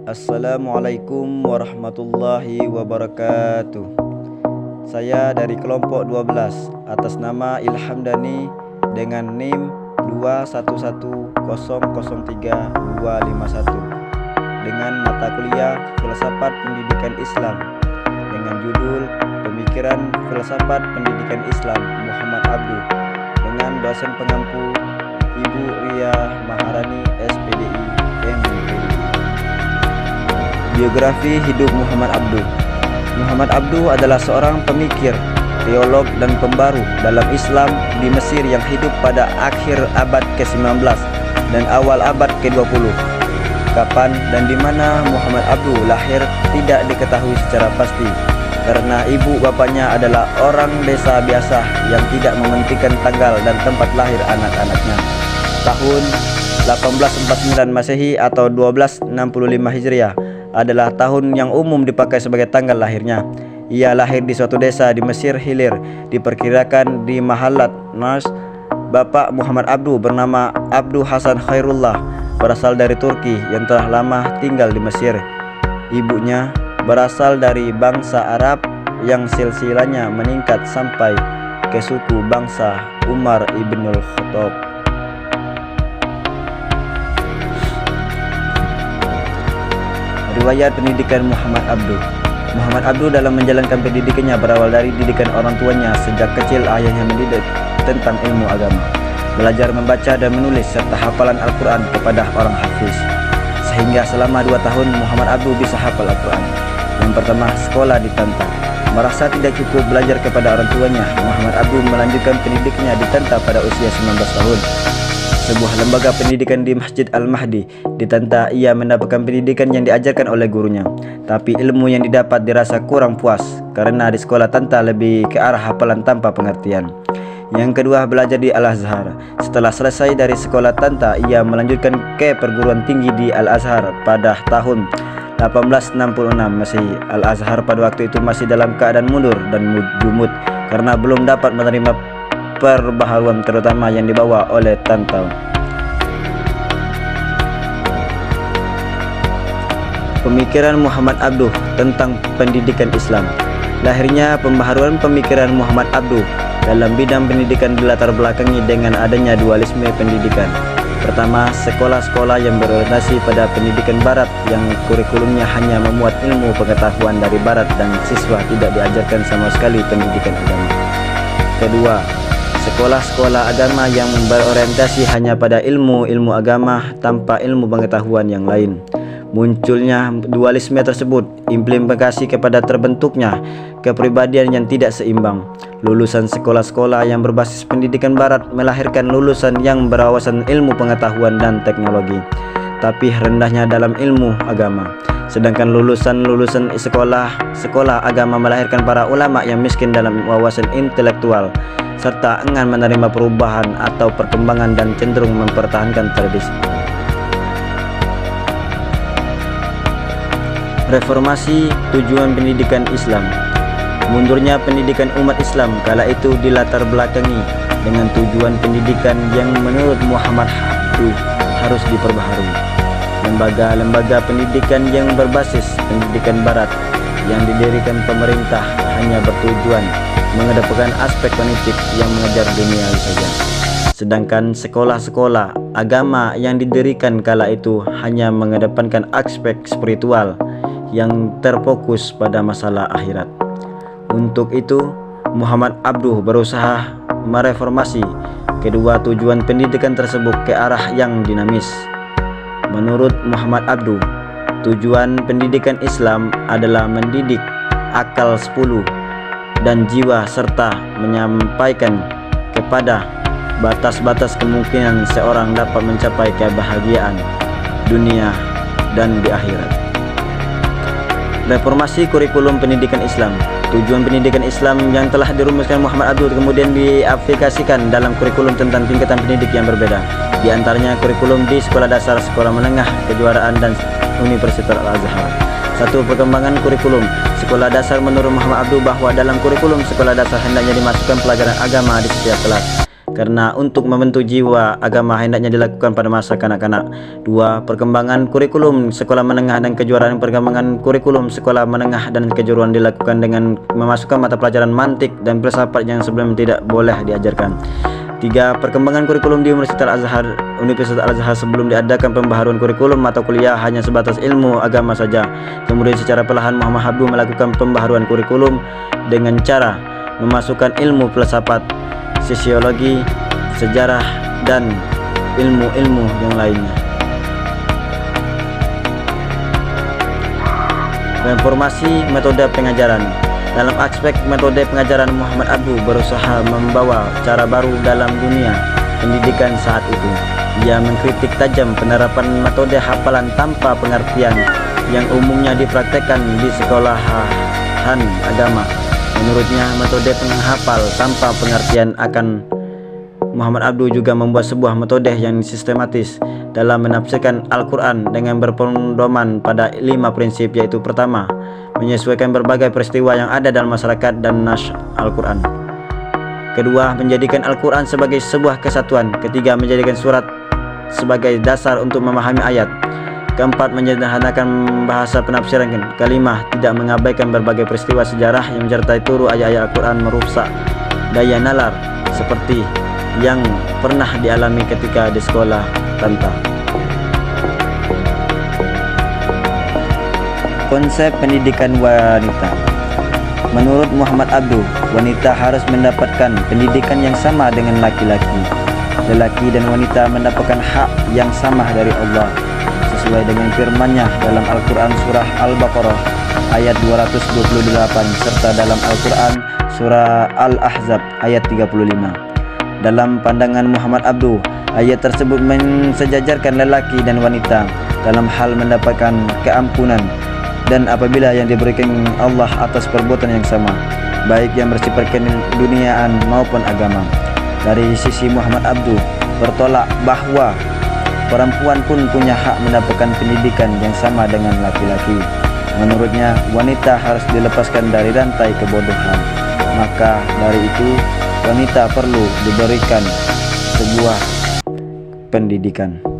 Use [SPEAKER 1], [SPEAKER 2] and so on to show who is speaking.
[SPEAKER 1] Assalamualaikum warahmatullahi wabarakatuh. Saya dari kelompok 12 atas nama Ilham Dani dengan NIM 2110035251 dengan mata kuliah Filsafat Pendidikan Islam dengan judul Pemikiran Filsafat Pendidikan Islam Muhammad Abduh dengan dosen pengampu Ibu Ria Maharani SPDI MPD. Biografi hidup Muhammad Abduh. Muhammad Abduh adalah seorang pemikir, teolog dan pembaru dalam Islam di Mesir yang hidup pada akhir abad ke-19 dan awal abad ke-20. Kapan dan di mana Muhammad Abduh lahir tidak diketahui secara pasti karena ibu bapaknya adalah orang desa biasa yang tidak mementingkan tanggal dan tempat lahir anak-anaknya. Tahun 1849 Masehi atau 1265 Hijriah adalah tahun yang umum dipakai sebagai tanggal lahirnya. Ia lahir di suatu desa di Mesir Hilir, diperkirakan di Mahalat Nas. Bapak Muhammad Abduh bernama Abduh Hasan Khairullah, berasal dari Turki yang telah lama tinggal di Mesir. Ibunya berasal dari bangsa Arab yang silsilahnya meningkat sampai ke suku bangsa Umar ibnul Khattab. Riwayat pendidikan Muhammad Abduh. Muhammad Abduh dalam menjalankan pendidikannya berawal dari didikan orang tuanya. Sejak kecil ayahnya mendidik tentang ilmu agama, belajar membaca dan menulis serta hafalan Al-Quran kepada orang hafiz. Sehingga selama 2 tahun Muhammad Abduh bisa hafal Al-Quran. Yang pertama, sekolah di Tanta. Merasa tidak cukup belajar kepada orang tuanya, Muhammad Abduh melanjutkan pendidikannya di Tanta pada usia 19 tahun. Sebuah lembaga pendidikan di Masjid Al-Mahdi. Di Tanta ia mendapatkan pendidikan yang diajarkan oleh gurunya. Tapi ilmu yang didapat dirasa kurang puas karena di sekolah Tanta lebih ke arah hafalan tanpa pengertian. Yang kedua, belajar di Al-Azhar. Setelah selesai dari sekolah Tanta, ia melanjutkan ke perguruan tinggi di Al-Azhar pada tahun 1866 Masehi. Al-Azhar pada waktu itu masih dalam keadaan mundur dan jumud karena belum dapat menerima perbaharuan terutama yang dibawa oleh Tanta. Pemikiran Muhammad Abduh tentang pendidikan Islam. Lahirnya pembaharuan pemikiran Muhammad Abduh dalam bidang pendidikan dilatar belakangi dengan adanya dualisme pendidikan. Pertama, sekolah-sekolah yang berorientasi pada pendidikan barat yang kurikulumnya hanya memuat ilmu pengetahuan dari barat dan siswa tidak diajarkan sama sekali pendidikan agama. Kedua, sekolah-sekolah agama yang berorientasi hanya pada ilmu agama tanpa ilmu pengetahuan yang lain. Munculnya dualisme tersebut implikasi kepada terbentuknya kepribadian yang tidak seimbang. Lulusan sekolah-sekolah yang berbasis pendidikan barat melahirkan lulusan yang berwawasan ilmu pengetahuan dan teknologi, tapi rendahnya dalam ilmu agama. Sedangkan lulusan sekolah agama melahirkan para ulama yang miskin dalam wawasan intelektual serta enggan menerima perubahan atau perkembangan dan cenderung mempertahankan tradisi. Reformasi tujuan pendidikan Islam. Mundurnya pendidikan umat Islam kala itu dilatar belakangi dengan tujuan pendidikan yang menurut Muhammad Abduh harus diperbaharui. Lembaga-lembaga pendidikan yang berbasis pendidikan barat yang didirikan pemerintah hanya bertujuan mengedepankan aspek kognitif yang mengejar duniawi saja. Sedangkan sekolah-sekolah agama yang didirikan kala itu hanya mengedepankan aspek spiritual yang terfokus pada masalah akhirat. Untuk itu, Muhammad Abduh berusaha mereformasi kedua tujuan pendidikan tersebut ke arah yang dinamis. Menurut Muhammad Abduh, tujuan pendidikan Islam adalah mendidik akal 10 dan jiwa serta menyampaikan kepada batas-batas kemungkinan seorang dapat mencapai kebahagiaan dunia dan di akhirat. Reformasi kurikulum pendidikan Islam. Tujuan pendidikan Islam yang telah dirumuskan Muhammad Abduh kemudian diaplikasikan dalam kurikulum tentang tingkatan pendidik yang berbeda. Di antaranya kurikulum di sekolah dasar, sekolah menengah, kejuaraan dan Universitas Al-Azhar. 1. Perkembangan kurikulum sekolah dasar. Menurut Muhammad Abduh bahwa dalam kurikulum sekolah dasar hendaknya dimasukkan pelajaran agama di setiap kelas. karena untuk membentuk jiwa agama hendaknya dilakukan pada masa kanak-kanak. 2. Perkembangan kurikulum sekolah menengah dan kejuaraan. Perkembangan kurikulum sekolah menengah dan kejuruan dilakukan dengan memasukkan mata pelajaran mantik dan filsafat yang sebelum tidak boleh diajarkan. 3. Perkembangan kurikulum di Universitas Al-Azhar sebelum diadakan pembaharuan kurikulum mata kuliah hanya sebatas ilmu agama saja. Kemudian secara perlahan Muhammad Abduh melakukan pembaharuan kurikulum dengan cara memasukkan ilmu filsafat, sosiologi, sejarah, dan ilmu-ilmu yang lainnya. Reformasi metode pengajaran. Dalam aspek metode pengajaran, Muhammad Abduh berusaha membawa cara baru dalam dunia pendidikan saat itu. Ia mengkritik tajam penerapan metode hafalan tanpa pengertian yang umumnya dipraktekkan di sekolahan agama. Menurutnya, metode penghafal tanpa pengertian akan Muhammad Abduh juga membuat sebuah metode yang sistematis dalam menafsirkan Al-Quran dengan berpedoman pada 5 prinsip, yaitu: pertama, menyesuaikan berbagai peristiwa yang ada dalam masyarakat dan nas Al-Quran. Kedua, menjadikan Al-Quran sebagai sebuah kesatuan. Ketiga, menjadikan surat sebagai dasar untuk memahami ayat. Keempat, menyederhanakan bahasa penafsiran. Kelima, tidak mengabaikan berbagai peristiwa sejarah yang menyertai turun ayat-ayat Al-Quran merusak daya nalar seperti yang pernah dialami ketika di sekolah Tanta. Konsep pendidikan wanita. Menurut Muhammad Abduh, wanita harus mendapatkan pendidikan yang sama dengan laki-laki. Lelaki dan wanita mendapatkan hak yang sama dari Allah sesuai dengan firman-Nya dalam Al-Quran surah Al-Baqarah ayat 228 serta dalam Al-Quran surah Al-Ahzab ayat 35. Dalam pandangan Muhammad Abduh, ayat tersebut mensejajarkan lelaki dan wanita dalam hal mendapatkan keampunan dan apabila yang diberikan Allah atas perbuatan yang sama, baik yang bersifat keduniaan maupun agama. Dari sisi Muhammad Abduh bertolak bahwa perempuan pun punya hak mendapatkan pendidikan yang sama dengan laki-laki. Menurutnya, wanita harus dilepaskan dari rantai kebodohan. Maka dari itu, wanita perlu diberikan sebuah pendidikan.